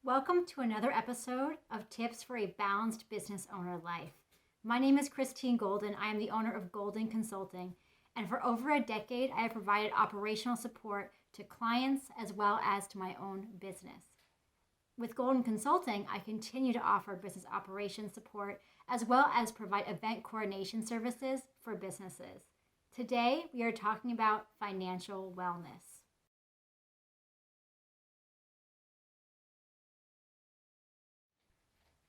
Welcome to another episode of Tips for a Balanced Business Owner Life. My name is Christine Golden. I am the owner of Golden Consulting, and for over a decade, I have provided operational support to clients as well as to my own business. With Golden Consulting, I continue to offer business operations support as well as provide event coordination services for businesses. Today, we are talking about financial wellness.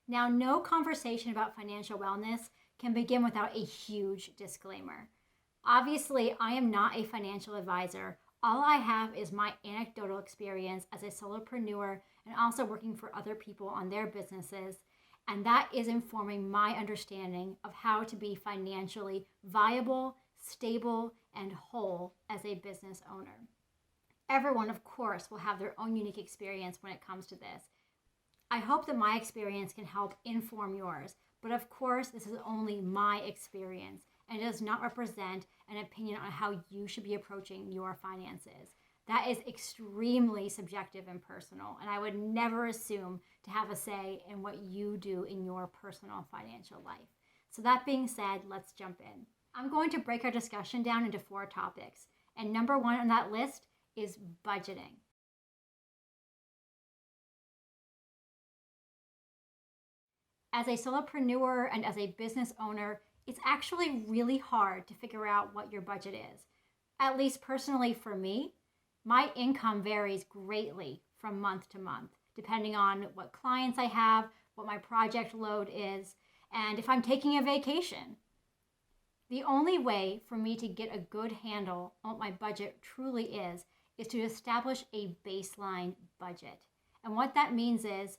Now, no conversation about financial wellness can begin without a huge disclaimer. Obviously, I am not a financial advisor. All I have is my anecdotal experience as a solopreneur and also working for other people on their businesses, and that is informing my understanding of how to be financially viable, stable, and whole as a business owner. Everyone, of course, will have their own unique experience when it comes to this. I hope that my experience can help inform yours, but of course, this is only my experience and it does not represent an opinion on how you should be approaching your finances. That is extremely subjective and personal, and I would never assume to have a say in what you do in your personal financial life. So that being said, let's jump in. I'm going to break our discussion down into 4 topics, and number 1 on that list is budgeting. As a solopreneur and as a business owner, it's actually really hard to figure out what your budget is. At least personally for me, my income varies greatly from month to month, depending on what clients I have, what my project load is, and if I'm taking a vacation. The only way for me to get a good handle on what my budget truly is to establish a baseline budget. And what that means is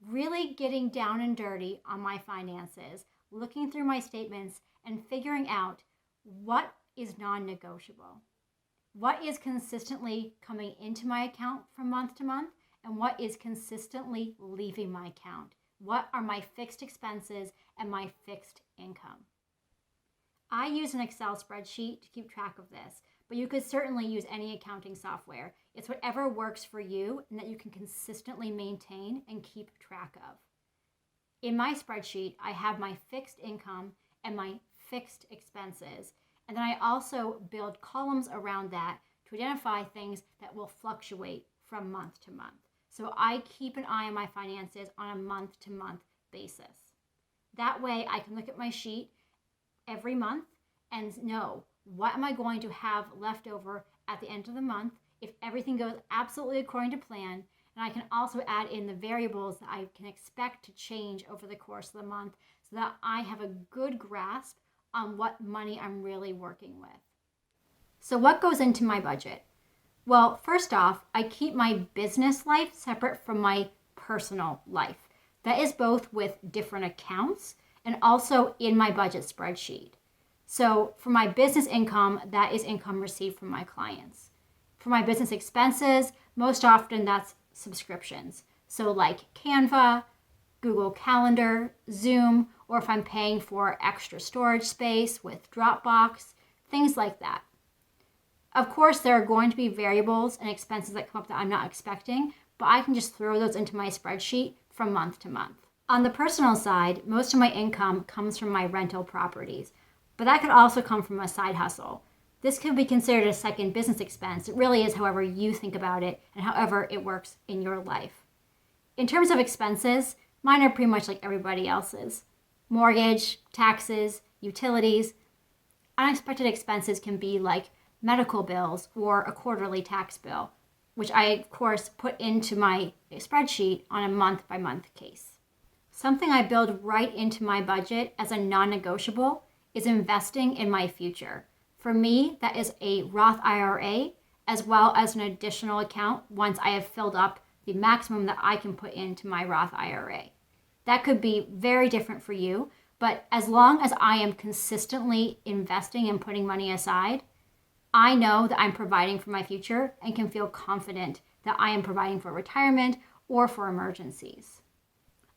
really getting down and dirty on my finances, looking through my statements and figuring out what is non-negotiable, what is consistently coming into my account from month to month, and what is consistently leaving my account. What are my fixed expenses and my fixed income? I use an Excel spreadsheet to keep track of this, but you could certainly use any accounting software. It's whatever works for you and that you can consistently maintain and keep track of. In my spreadsheet, I have my fixed income and my fixed expenses, and then I also build columns around that to identify things that will fluctuate from month to month. So I keep an eye on my finances on a month-to-month basis. That way I can look at my sheet every month and know what am I going to have left over at the end of the month if everything goes absolutely according to plan. And I can also add in the variables that I can expect to change over the course of the month so that I have a good grasp on what money I'm really working with. So what goes into my budget? Well, first off, I keep my business life separate from my personal life. That is both with different accounts and also in my budget spreadsheet. So for my business income, that is income received from my clients. For my business expenses, most often that's subscriptions. So like Canva, Google Calendar, Zoom, or if I'm paying for extra storage space with Dropbox, things like that. Of course, there are going to be variables and expenses that come up that I'm not expecting, but I can just throw those into my spreadsheet from month to month. On the personal side, most of my income comes from my rental properties, but that could also come from a side hustle. This could be considered a second business expense. It really is however you think about it and however it works in your life. In terms of expenses, mine are pretty much like everybody else's. Mortgage, taxes, utilities. Unexpected expenses can be like medical bills or a quarterly tax bill, which I, of course, put into my spreadsheet on a month-by-month case. Something I build right into my budget as a non-negotiable is investing in my future. For me, that is a Roth IRA as well as an additional account once I have filled up the maximum that I can put into my Roth IRA. That could be very different for you, but as long as I am consistently investing and putting money aside, I know that I'm providing for my future and can feel confident that I am providing for retirement or for emergencies.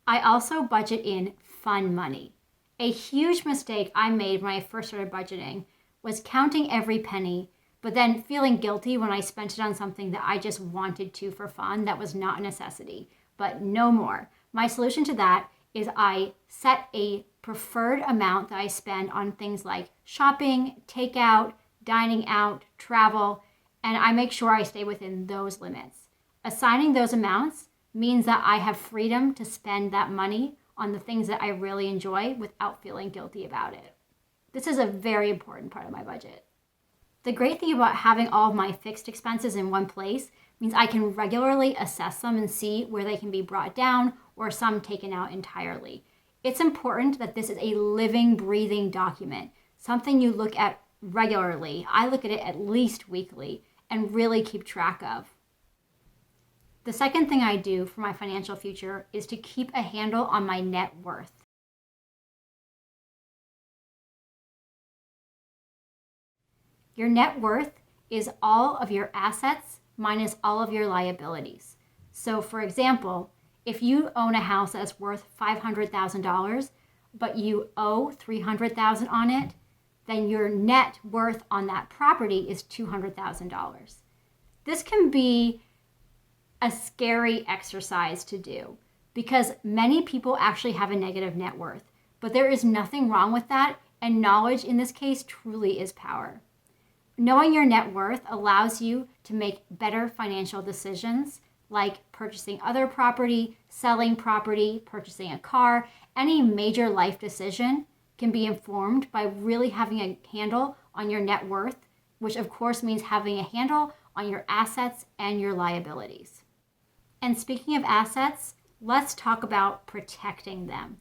I also budget in fun money. A huge mistake I made when I first started budgeting was counting every penny, but then feeling guilty when I spent it on something that I just wanted to for fun that was not a necessity. but no more. My solution to that is I set a preferred amount that I spend on things like shopping, takeout, dining out, travel, and I make sure I stay within those limits. Assigning those amounts means that I have freedom to spend that money on the things that I really enjoy without feeling guilty about it. This is a very important part of my budget. The great thing about having all of my fixed expenses in one place means I can regularly assess them and see where they can be brought down or some taken out entirely. It's important that this is a living, breathing document, something you look at regularly. I look at it at least weekly and really keep track of. The second thing I do for my financial future is to keep a handle on my net worth. Your net worth is all of your assets minus all of your liabilities. So for example, if you own a house that's worth $500,000, but you owe $300,000 on it, then your net worth on that property is $200,000. This can be a scary exercise to do because many people actually have a negative net worth, but there is nothing wrong with that, and knowledge in this case truly is power. Knowing your net worth allows you to make better financial decisions like purchasing other property, selling property, purchasing a car. Any major life decision can be informed by really having a handle on your net worth, which of course means having a handle on your assets and your liabilities. And speaking of assets, let's talk about protecting them.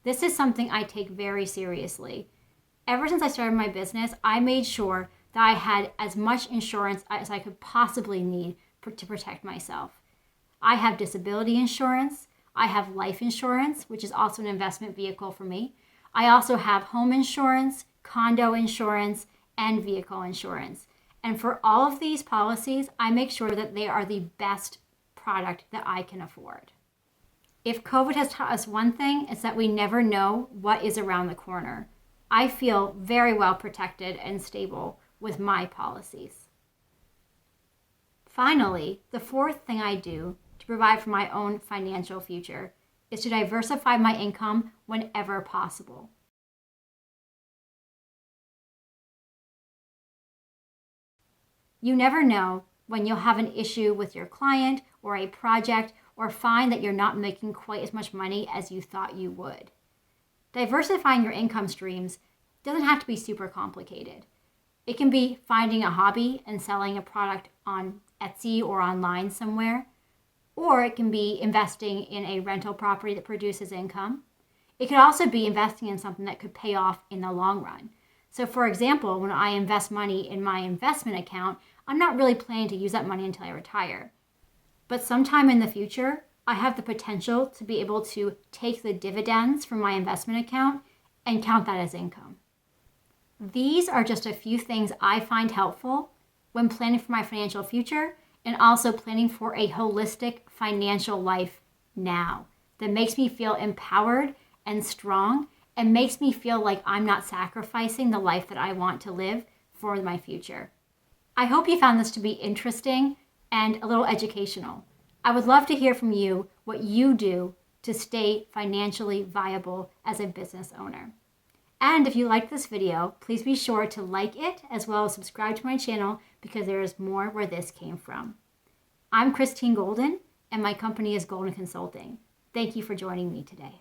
This is something I take very seriously. Ever since I started my business, I made sure that I had as much insurance as I could possibly need to protect myself. I have disability insurance. I have life insurance, which is also an investment vehicle for me. I also have home insurance, condo insurance, and vehicle insurance. And for all of these policies, I make sure that they are the best product that I can afford. If COVID has taught us one thing, it's that we never know what is around the corner. I feel very well protected and stable with my policies. Finally, the fourth thing I do to provide for my own financial future is to diversify my income whenever possible. You never know when you'll have an issue with your client or a project or find that you're not making quite as much money as you thought you would. Diversifying your income streams doesn't have to be super complicated. It can be finding a hobby and selling a product on Etsy or online somewhere, or it can be investing in a rental property that produces income. It could also be investing in something that could pay off in the long run. So for example, when I invest money in my investment account, I'm not really planning to use that money until I retire. But sometime in the future, I have the potential to be able to take the dividends from my investment account and count that as income. These are just a few things I find helpful when planning for my financial future and also planning for a holistic financial life now that makes me feel empowered and strong and makes me feel like I'm not sacrificing the life that I want to live for my future. I hope you found this to be interesting and a little educational. I would love to hear from you what you do to stay financially viable as a business owner. And if you like this video, please be sure to like it as well as subscribe to my channel because there is more where this came from. I'm Christine Golden and my company is Golden Consulting. Thank you for joining me today.